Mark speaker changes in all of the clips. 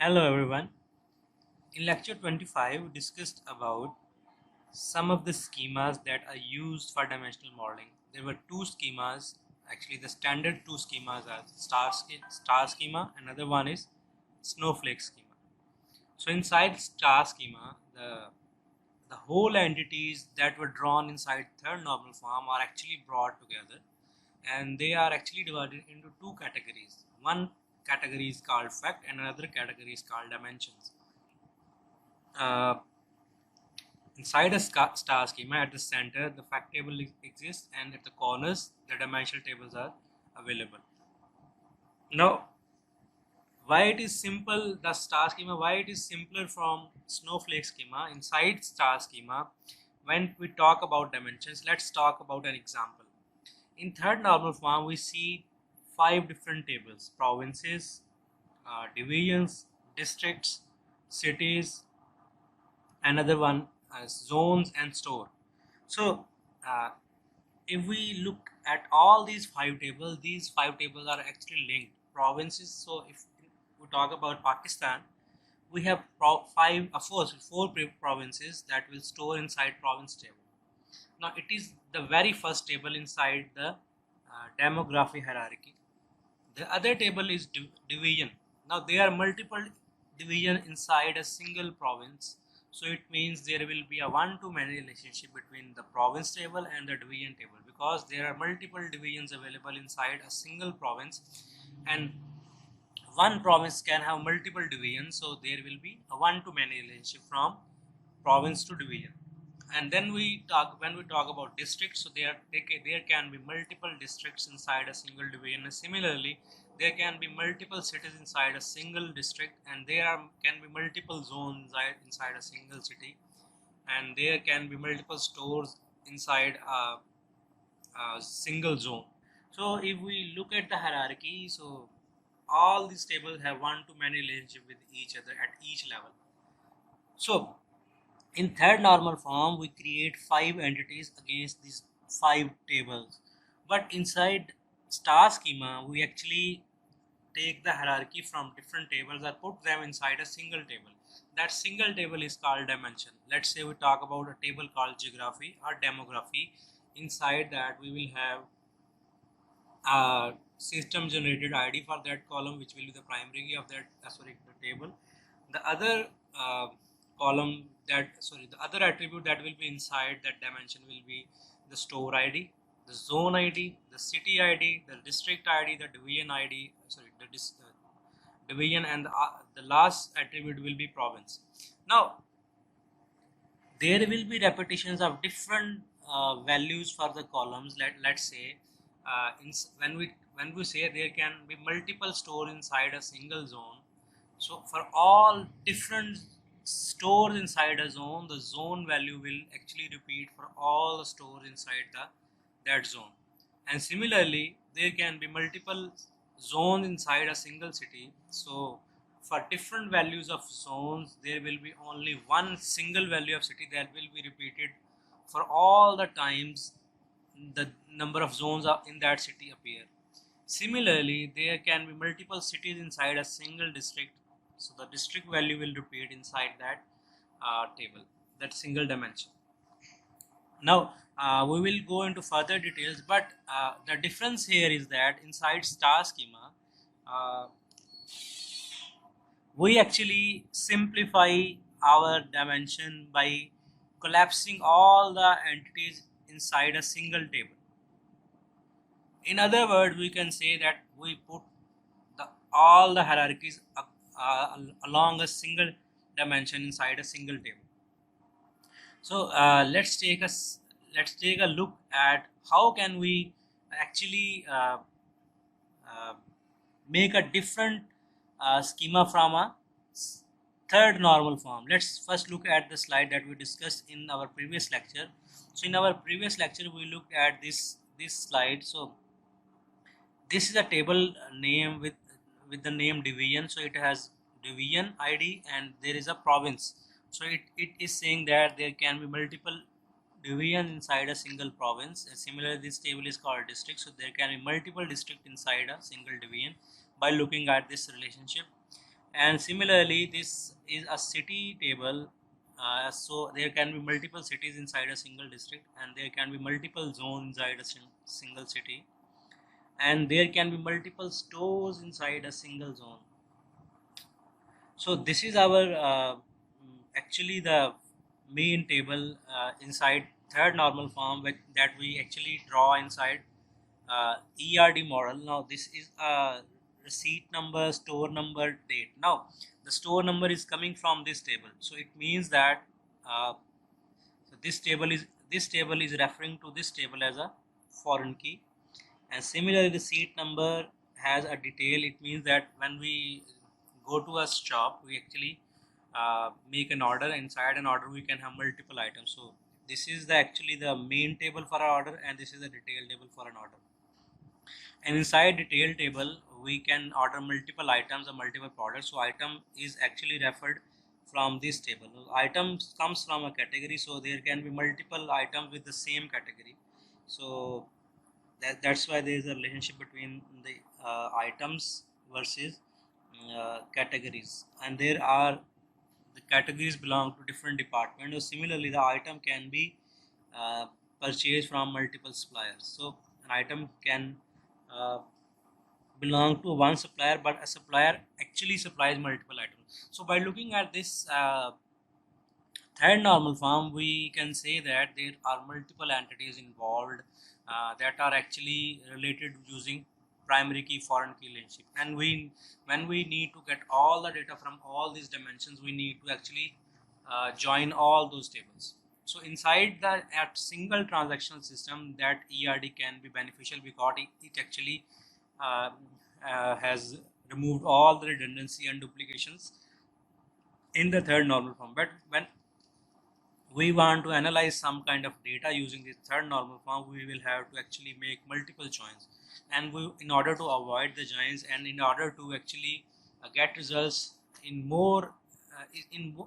Speaker 1: Hello everyone. In lecture 25 we discussed about some of the schemas that are used for dimensional modeling. There were two schemas, actually the standard two schemas are star schema, another one is snowflake schema. So inside star schema, the whole entities that were drawn inside third normal form are actually brought together, and they are actually divided into two categories. One category is called fact and another category is called dimensions. uh, Inside a star schema, at the center, the fact table exists, and at the corners, the dimensional tables are available. Now, why it is simple, the star schema, why it is simpler from snowflake schema? Inside star schema, when we talk about dimensions, let's talk about an example. In third normal form, we see five different tables: provinces, divisions, districts, cities, another one zones and store. So uh, if we look at all these five tables are actually linked provinces. So if we talk about Pakistan, we have four provinces that will store inside province table. Now it is the very first table inside the demography hierarchy. The other table is division. Now there are multiple division inside a single province. So it means there will be a one-to-many relationship between the province table and the division table, because there are multiple divisions available inside a single province, and one province can have multiple divisions. So there will be a one-to-many relationship from province to division. And then when we talk about districts, so there can be multiple districts inside a single division, and similarly there can be multiple cities inside a single district, and can be multiple zones inside a single city, and there can be multiple stores inside a single zone. So if we look at the hierarchy, so all these tables have one to many relationship with each other at each level. So in third normal form, we create five entities against these five tables. But inside star schema, we actually take the hierarchy from different tables and put them inside a single table. That single table is called dimension. Let's say we talk about a table called geography or demography. Inside that, we will have a system generated ID for that column, which will be the primary key of that the table. The other column the other attribute that will be inside that dimension will be the store ID, the zone ID, the city ID, the district ID, the division ID, division, and the last attribute will be province. Now there will be repetitions of different values for the columns. Let's say when we say there can be multiple stores inside a single zone, so for all different stores inside a zone, the zone value will actually repeat for all the stores inside that zone. And similarly, there can be multiple zones inside a single city. So for different values of zones, there will be only one single value of city that will be repeated for all the times the number of zones in that city appear. Similarly, there can be multiple cities inside a single district, so the district value will repeat inside that table, that single dimension. Now we will go into further details, but the difference here is that inside star schema, uh, we actually simplify our dimension by collapsing all the entities inside a single table. In other words, we can say that we put all the hierarchies along a single dimension inside a single table. So let's take a look at how can we actually uh, make a different schema from a third normal form. Let's first look at the slide that we discussed in our previous lecture. So in our previous lecture, we looked at this slide. So this is a table name with the name division. So it has division ID and there is a province. So it is saying that there can be multiple division inside a single province, and similarly this table is called district. So there can be multiple district inside a single division by looking at this relationship. And similarly, this is a city table. So there can be multiple cities inside a single district, and there can be multiple zones inside a single city, and there can be multiple stores inside a single zone. So this is our actually the main table inside third normal form that we actually draw inside ERD model. Now this is a receipt number, store number, date. Now the store number is coming from this table, so it means that uh, so this table is referring to this table as a foreign key. And similarly, the seat number has a detail. It means that when we go to a shop, we actually make an order. Inside an order, we can have multiple items. So this is actually the main table for our order, and this is the detail table for an order. And inside detail table, we can order multiple items or multiple products. So item is actually referred from this table. Items comes from a category, so there can be multiple items with the same category. So that's why there is a relationship between the items versus categories, and there are the categories belong to different departments. Or similarly, the item can be uh, purchased from multiple suppliers. So an item can uh, belong to one supplier, but a supplier actually supplies multiple items. So by looking at this third normal form, we can say that there are multiple entities involved that are actually related using primary key foreign key relationship. And when we need to get all the data from all these dimensions, we need to actually join all those tables. So inside the at single transactional system, that ERD can be beneficial because it actually uh, has removed all the redundancy and duplications in the third normal form. But when we want to analyze some kind of data using this third normal form, we will have to actually make multiple joins. And in order to avoid the joins, and in order to actually get results in more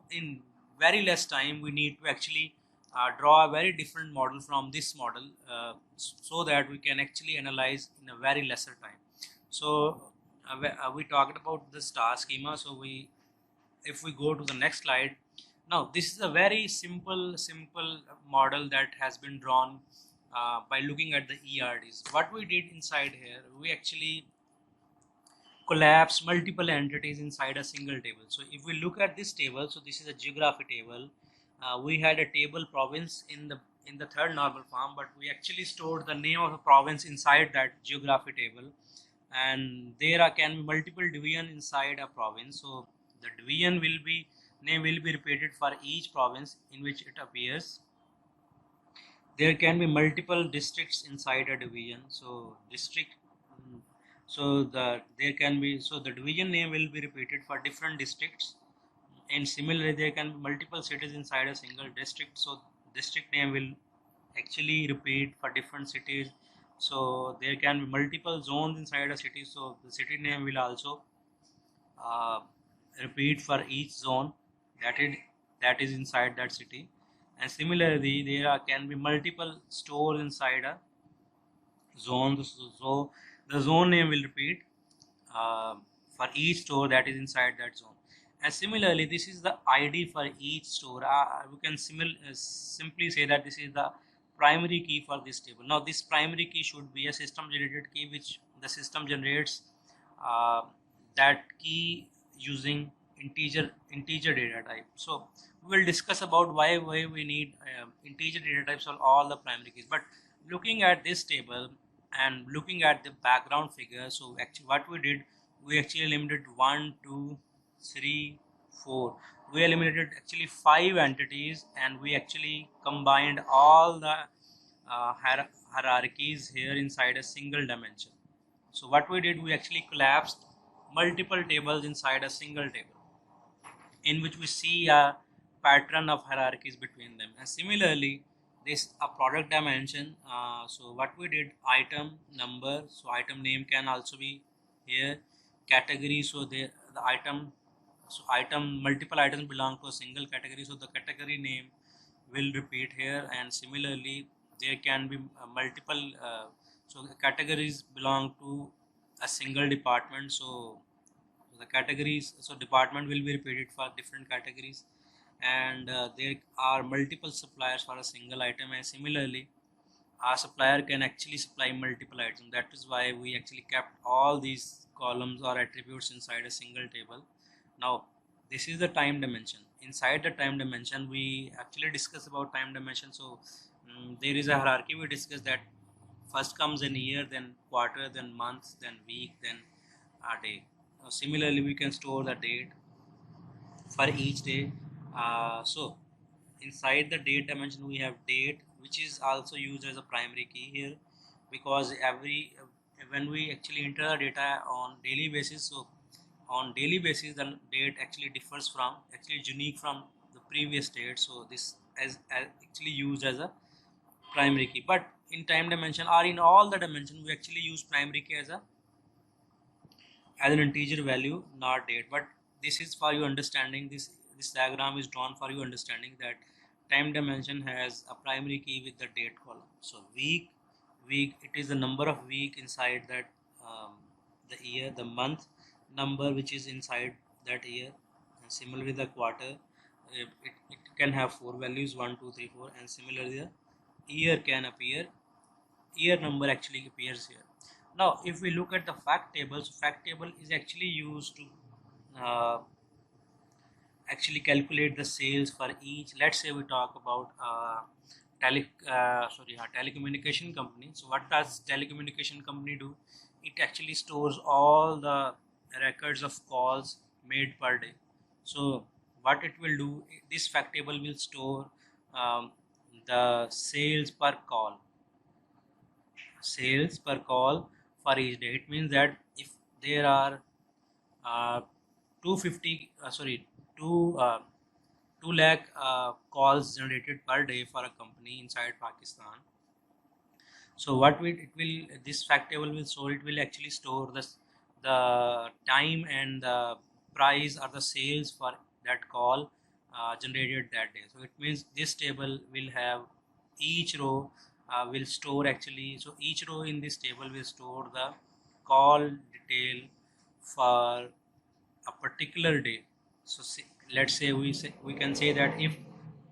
Speaker 1: in very less time, we need to actually draw a very different model from this model, so that we can actually analyze in a very lesser time. So we talked about the star schema. So we if we go to the next slide. Now this is a very simple model that has been drawn by looking at the ERDs. What we did inside here, we actually collapse multiple entities inside a single table. So if we look at this table, so this is a geography table. We had a table province in the third normal form, but we actually stored the name of the province inside that geography table. And there can be multiple division inside a province. So the division will be name will be repeated for each province in which it appears. There can be multiple districts inside a division. So district mm, so there can be, so the division name will be repeated for different districts. And similarly, there can be multiple cities inside a single district. So district name will actually repeat for different cities. So there can be multiple zones inside a city, so the city name will also uh, repeat for each zone that is that is inside that city. And similarly, can be multiple stores inside a zone. So the zone name will repeat uh, for each store that is inside that zone. And similarly, this is the ID for each store. We can simply say that this is the primary key for this table. Now this primary key should be a system generated key, which the system generates uh, that key using integer data type. So we will discuss about why we need integer data types for all the primary keys. But looking at this table and looking at the background figure, so actually what we did, we actually eliminated 1 2 3 4. We eliminated actually 5 entities, and we actually combined all the hierarchies here inside a single dimension. So what we did, we actually collapsed multiple tables inside a single table, in which we see a pattern of hierarchies between them. And similarly, this a product dimension. So what we did, item number, so item name can also be here. Category, so the item, so item multiple items belong to a single category, so the category name will repeat here. And similarly, there can be multiple so categories belong to a single department, so the categories, so department will be repeated for different categories, and there are multiple suppliers for a single item, and similarly our supplier can actually supply multiple items. That is why we actually kept all these columns or attributes inside a single table. Now this is the time dimension. Inside the time dimension we actually discuss about time dimension. So there is a hierarchy. We discuss that first comes an year, then quarter, then month, then week, then a day. Similarly we can store the date for each day. So inside the date dimension we have date, which is also used as a primary key here, because every when we actually enter the data on daily basis, so on daily basis the date actually differs from, actually unique from the previous date, so this as actually used as a primary key. But in time dimension or in all the dimension we actually use primary key as an integer value, not date. But this is for your understanding, this diagram is drawn for your understanding that time dimension has a primary key with the date column. So week, it is the number of week inside that the year, the month number which is inside that year, and similarly the quarter, it can have 4 values, 1 2 3 4, and similarly the year can appear, year number actually appears here. Now if we look at the fact table, so fact table is actually used to uh, actually calculate the sales for each. Let's say we talk about telecommunication company. So what does telecommunication company do? It actually stores all the records of calls made per day. So what it will do, this fact table will store the sales per call for each day. It means that if there are uh, 250 sorry 2 2 lakh calls generated per day for a company inside Pakistan, so what this fact table will store, it will actually store the time and the price or the sales for that call generated that day. So it means this table will have each row will store actually, so each row in this table will store the call detail for a particular day. So let's say we can say that if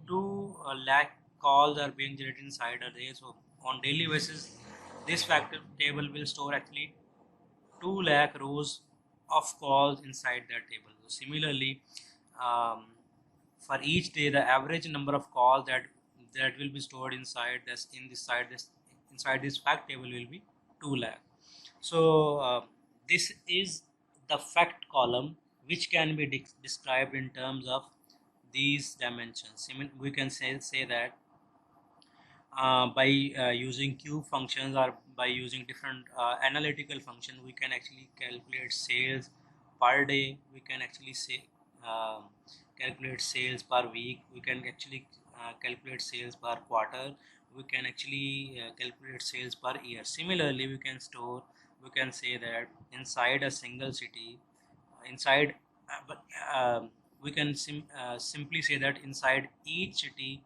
Speaker 1: 2 lakh calls are being generated inside a day, so on daily basis this factor table will store actually 2 lakh rows of calls inside that table. So similarly, um, for each day the average number of calls that will be stored inside this inside this fact table will be 2 lakh. So this is the fact column, which can be described in terms of these dimensions. We can say that by using cube functions or by using different analytical function, we can actually calculate sales per day. We can actually say um calculate sales per week. We can actually calculate sales per quarter. We can actually calculate sales per year. Similarly, we can say that inside a single city, inside but we can simply say that inside each city,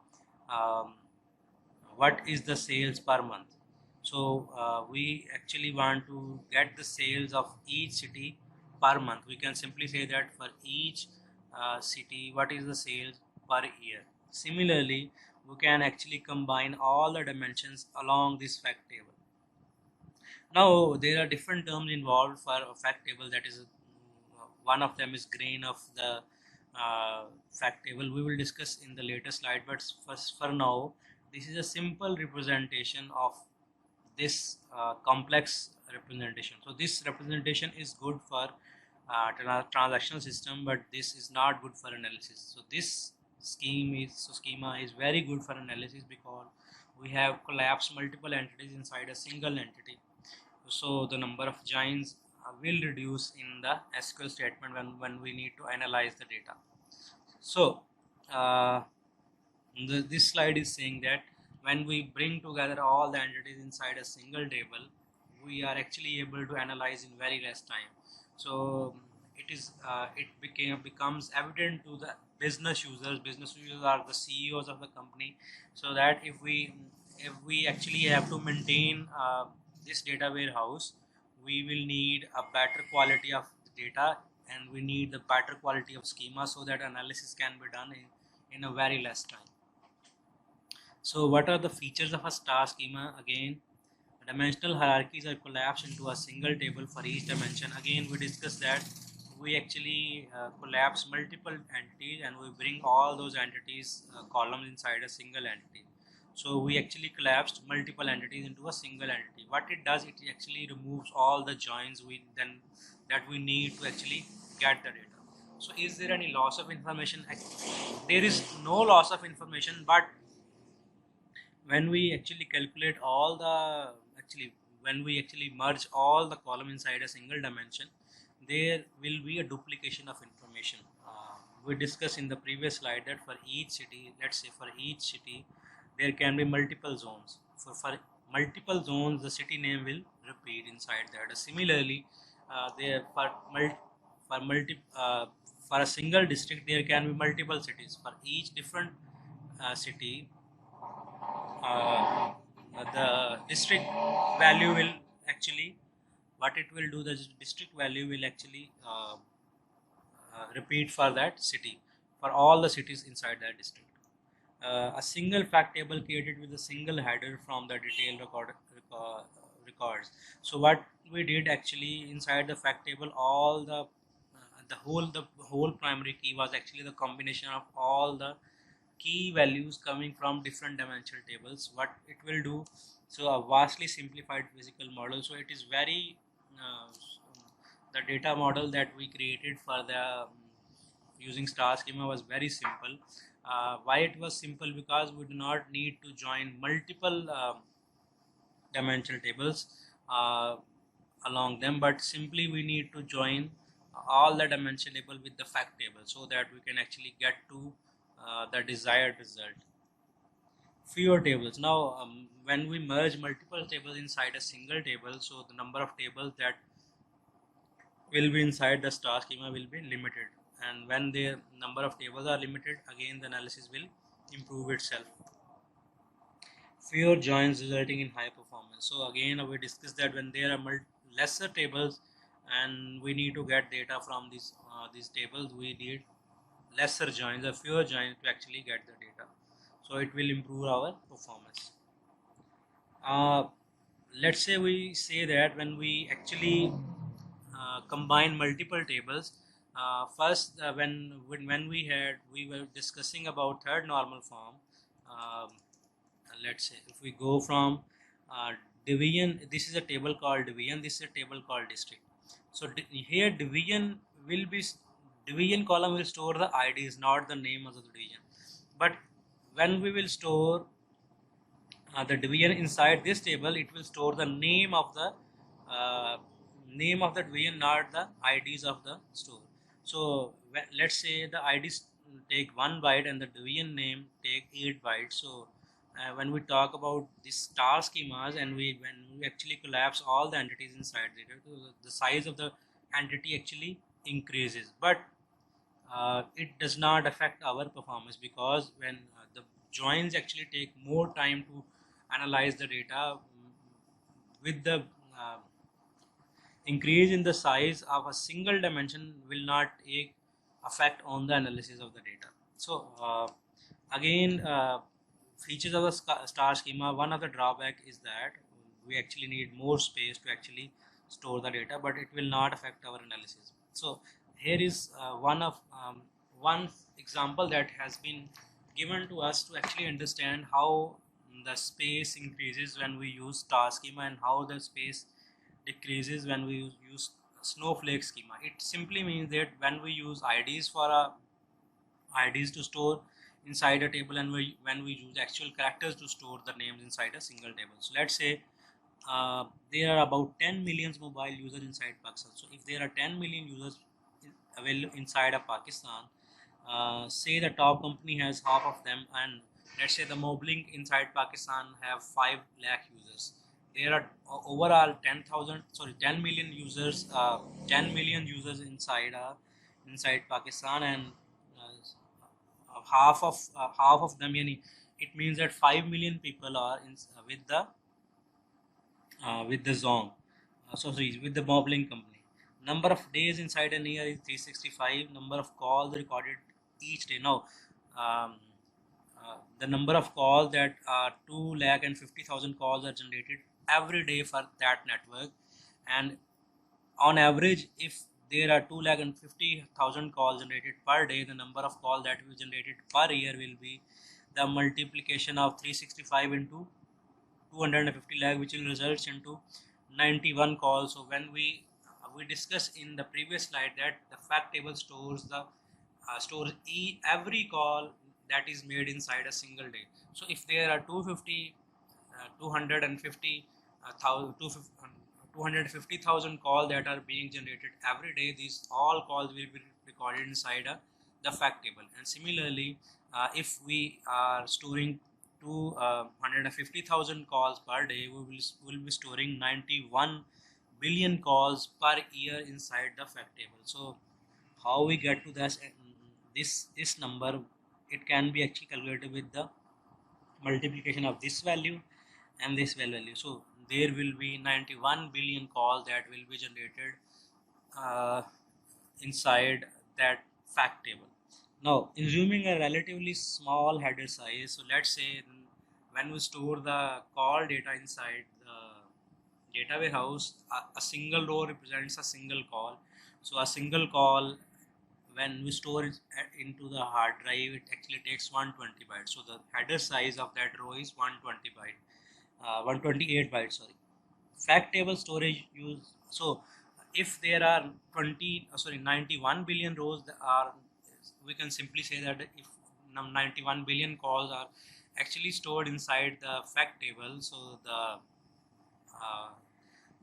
Speaker 1: um, what is the sales per month. So we actually want to get the sales of each city per month. We can simply say that for each city, what is the sales per year. Similarly, we can actually combine all the dimensions along this fact table. Now there are different terms involved for a fact table. That is one of them is grain of the fact table. We will discuss in the later slide, but first for now this is a simple representation of this complex representation. So this representation is good for transactional system, but this is not good for analysis. So this schema is very good for analysis because we have collapsed multiple entities inside a single entity. So the number of joins will reduce in the SQL statement when we need to analyze the data. So this slide is saying that when we bring together all the entities inside a single table, we are actually able to analyze in very less time. So it becomes evident to the business users. Business users are the CEOs of the company, so that if we actually have to maintain this data warehouse, we will need a better quality of data and we need the better quality of schema so that analysis can be done in a very less time. So what are the features of a star schema? Again, dimensional hierarchies are collapsed into a single table for each dimension. Again, we discussed that we actually collapse multiple entities and we bring all those entities columns inside a single entity. So we actually collapsed multiple entities into a single entity. What it does, it actually removes all the joins that we need to actually get the data. So is there any loss of information? There is no loss of information, but when we actually calculate all the when we actually merge all the column inside a single dimension, there will be a duplication of information. We discussed in the previous slide that for each city, let's say for each city there can be multiple zones. For multiple zones the city name will repeat inside that. Similarly, there for multi for a single district there can be multiple cities. For each different city, uh, the district value will actually, what it will do, the district value will actually repeat for that city, for all the cities inside that district. A single fact table created with a single header from the detail records. So what we did actually inside the fact table, all the whole primary key was actually the combination of all the key values coming from different dimensional tables. What it will do, so a vastly simplified physical model. So it is very the data model that we created for the using star schema was very simple. Why it was simple? Because we do not need to join multiple dimensional tables uh, along them, but simply we need to join all the dimension table with the fact table so that we can actually get to the desired result. Fewer tables. Now when we merge multiple tables inside a single table, so the number of tables that will be inside the star schema will be limited, and when the number of tables are limited, again the analysis will improve itself. Fewer joins resulting in high performance. So again we discussed that when there are lesser tables and we need to get data from these tables, we need lesser joins or fewer joins to actually get the data, so it will improve our performance. uh, let's say we say that when we actually combine multiple tables, first when we were discussing about third normal form. um, let's say if we go from uh, division, this is a table called division, this is a table called district. So here division column will store the IDs, not the name of the division. But when we will store the division inside this table, it will store the uh, name of the division, not the IDs of the store. So let's say the IDs take 1 byte and the division name take 8 bytes. So when we talk about these star schemas and when we actually collapse all the entities inside the size of the entity actually increases, but it does not affect our performance, because when the joins actually take more time to analyze the data, with the uh, increase in the size of a single dimension will not take effect on the analysis of the data. So again, features of the star schema, one of the drawback is that we actually need more space to actually store the data, but it will not affect our analysis. So here is one example that has been given to us to actually understand how the space increases when we use star schema and how the space decreases when we use snowflake schema. It simply means that when we use IDs to store inside a table, and when we use actual characters to store the names inside a single table. So let's say there are about 10 million mobile users inside Pakistan. So if there are 10 million users available inside of Pakistan, say the top company has half of them, and let's say the Moblink inside Pakistan have 5 lakh users. There are overall 10 million users, 10 million users inside Pakistan, and half of them, yani, it means that 5 million people are with the Zong, so sorry, with the Moblink company. Number of days inside a year is 365. Number of calls recorded each day. Now, um, the number of calls that are 2,50,000 calls are generated every day for that network, and on average, if there are 2,50,000 calls generated per day, the number of calls that will be generated per year will be the multiplication of 365 into 250 lakh, which will result into 91 calls. So when we discussed in the previous slide that the fact table stores the every call that is made inside a single day. So if there are 250 250 250,000 calls that are being generated every day, these all calls will be recorded inside the fact table. And similarly, if we are storing 250,000 calls per day, will be storing 91 billion calls per year inside the fact table. So how we get to this number? It can be actually calculated with the multiplication of this value and this value. So there will be 91 billion calls that will be generated uh, inside that fact table. Now, assuming a relatively small header size, so let's say when we store the call data inside the data warehouse, a single row represents a single call. So a single call, when we store it into the hard drive, it actually takes 120 bytes. So the header size of that row is 128 bytes, sorry. Fact table storage use, so if there are 91 billion rows that are, we can simply say that if 91 billion calls are actually stored inside the fact table, so uh,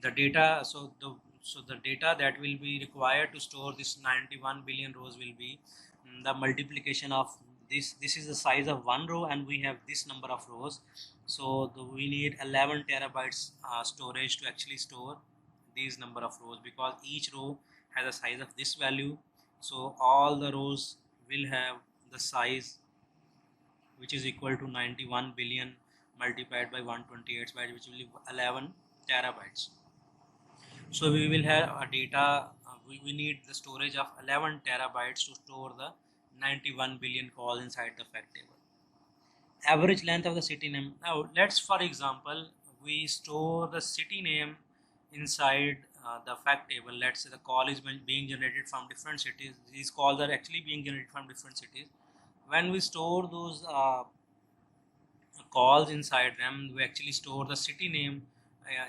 Speaker 1: the data so the data that will be required to store this 91 billion rows will be the multiplication of this is the size of one row, and we have this number of rows. So we need 11 terabytes storage to actually store these number of rows, because each row has a size of this value. So all the rows will have the size which is equal to 91 billion multiplied by 128 bytes, which will be 11 terabytes. So we will have a data, we need the storage of 11 terabytes to store the 91 billion calls inside the fact table. Average length of the city name. Now let's, for example, we store the city name inside the fact table. Let's say the call is being generated from different cities. These calls are actually being generated from different cities. When we store those calls inside them, we actually store the city name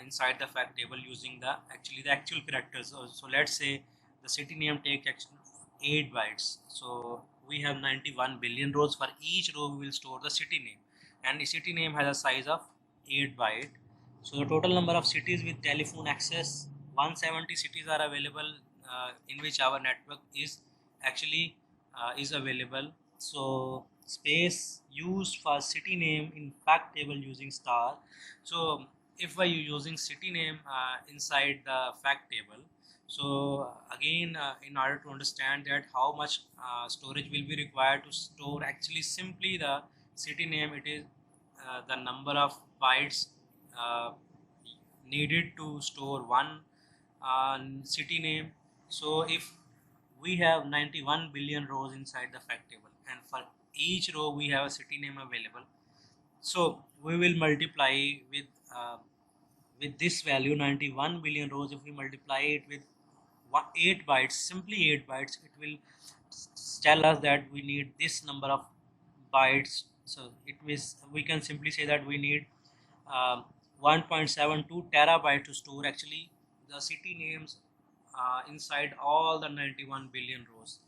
Speaker 1: inside the fact table using the actual characters. So let's say the city name takes actually 8 bytes. So we have 91 billion rows. For each row we will store the city name, and the city name has a size of 8 byte. So the total number of cities with telephone access, 170 cities are available in which our network is available. So space used for city name in fact table using star. So if I using city name inside the fact table, so again in order to understand that how much storage will be required to store actually simply the city name, it is the number of bytes uh, needed to store one city name. So if we have 91 billion rows inside the fact table, and for each row we have a city name available, so we will multiply with uh, with this value 91 billion rows. If we multiply it with 8 bytes, simply 8 bytes, it will tell us that we need this number of bytes. So it means we can simply say that we need um, 1.72 terabyte to store actually the city names inside all the 91 billion rows.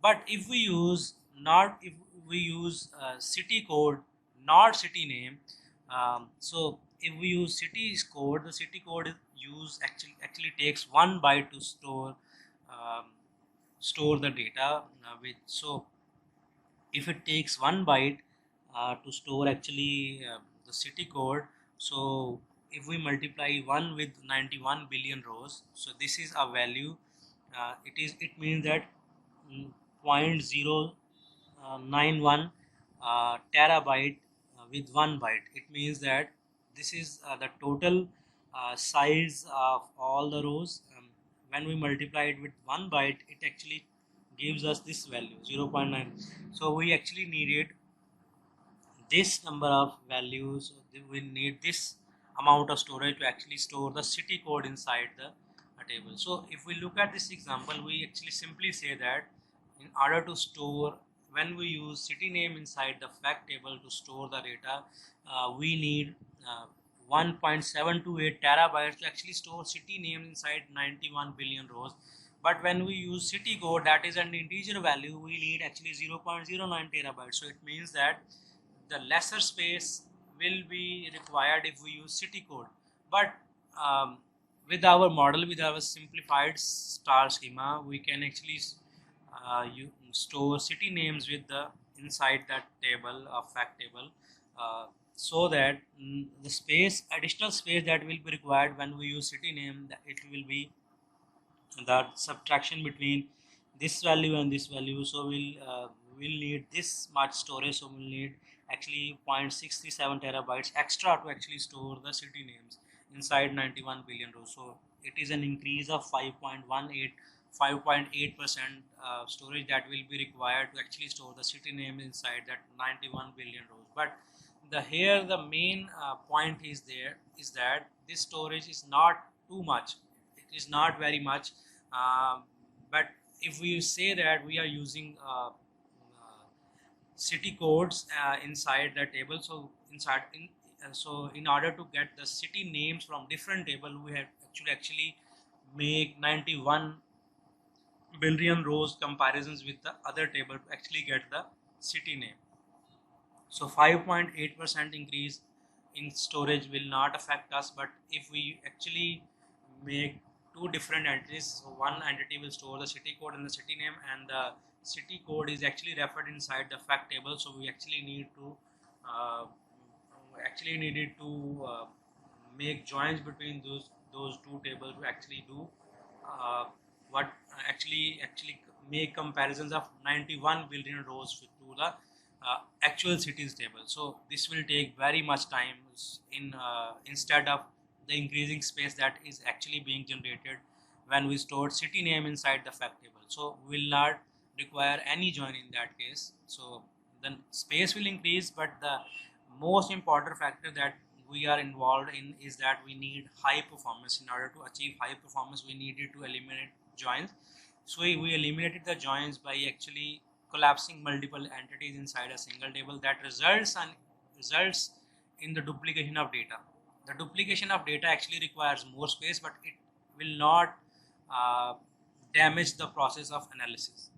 Speaker 1: But if we use not if we use city code, not city name, so if we use city's code, the city code is use actually takes 1 byte to um, store the data with. So if it takes 1 byte to store actually the city code, so if we multiply 1 with 91 billion rows, so this is a value, it means that mm, 0.091 terabyte with 1 byte. It means that this is the total size of all the rows when we multiply it with 1 byte, it actually gives us this value 0.9. So we actually needed this number of values. We need this amount of storage to actually store the city code inside the table. So if we look at this example, we actually simply say that in order to store, when we use city name inside the fact table to store the data, we need 1.728 terabytes to actually store city name inside 91 billion rows. But when we use city code, that is an integer value, we need actually 0.09 terabytes. So it means that the lesser space will be required if we use city code. But with our model, with our simplified star schema, we can actually you store city names with the inside that table of fact table, so that the space, additional space that will be required when we use city name, it will be the subtraction between this value and this value. So we'll need this much storage, so we'll need actually 0.67 terabytes extra to actually store the city names inside 91 billion rows. So it is an increase of 5.8% storage that will be required to actually store the city name inside that 91 billion rows. But the main point is that this storage is not too much, it is not very much. But if we say that we are using city codes inside the table, so in order to get the city names from different table, we have actually make 91 billion rows comparisons with the other table to actually get the city name. So 5.8% increase in storage will not affect us, but if we actually make two different entities, so one entity will store the city code and the city name, and the city code is actually referred inside the fact table. So we actually needed to make joins between those two tables to actually do what actually make comparisons of 91 billion rows to the actual cities table. So this will take very much time in instead of the increasing space that is actually being generated when we store city name inside the fact table. So we will not require any join in that case. So then space will increase, but the most important factor that we are involved in is that we need high performance. In order to achieve high performance, we needed to eliminate joins. So we eliminated the joins by actually collapsing multiple entities inside a single table. That results in the duplication of data. The duplication of data actually requires more space, but it will not damage the process of analysis.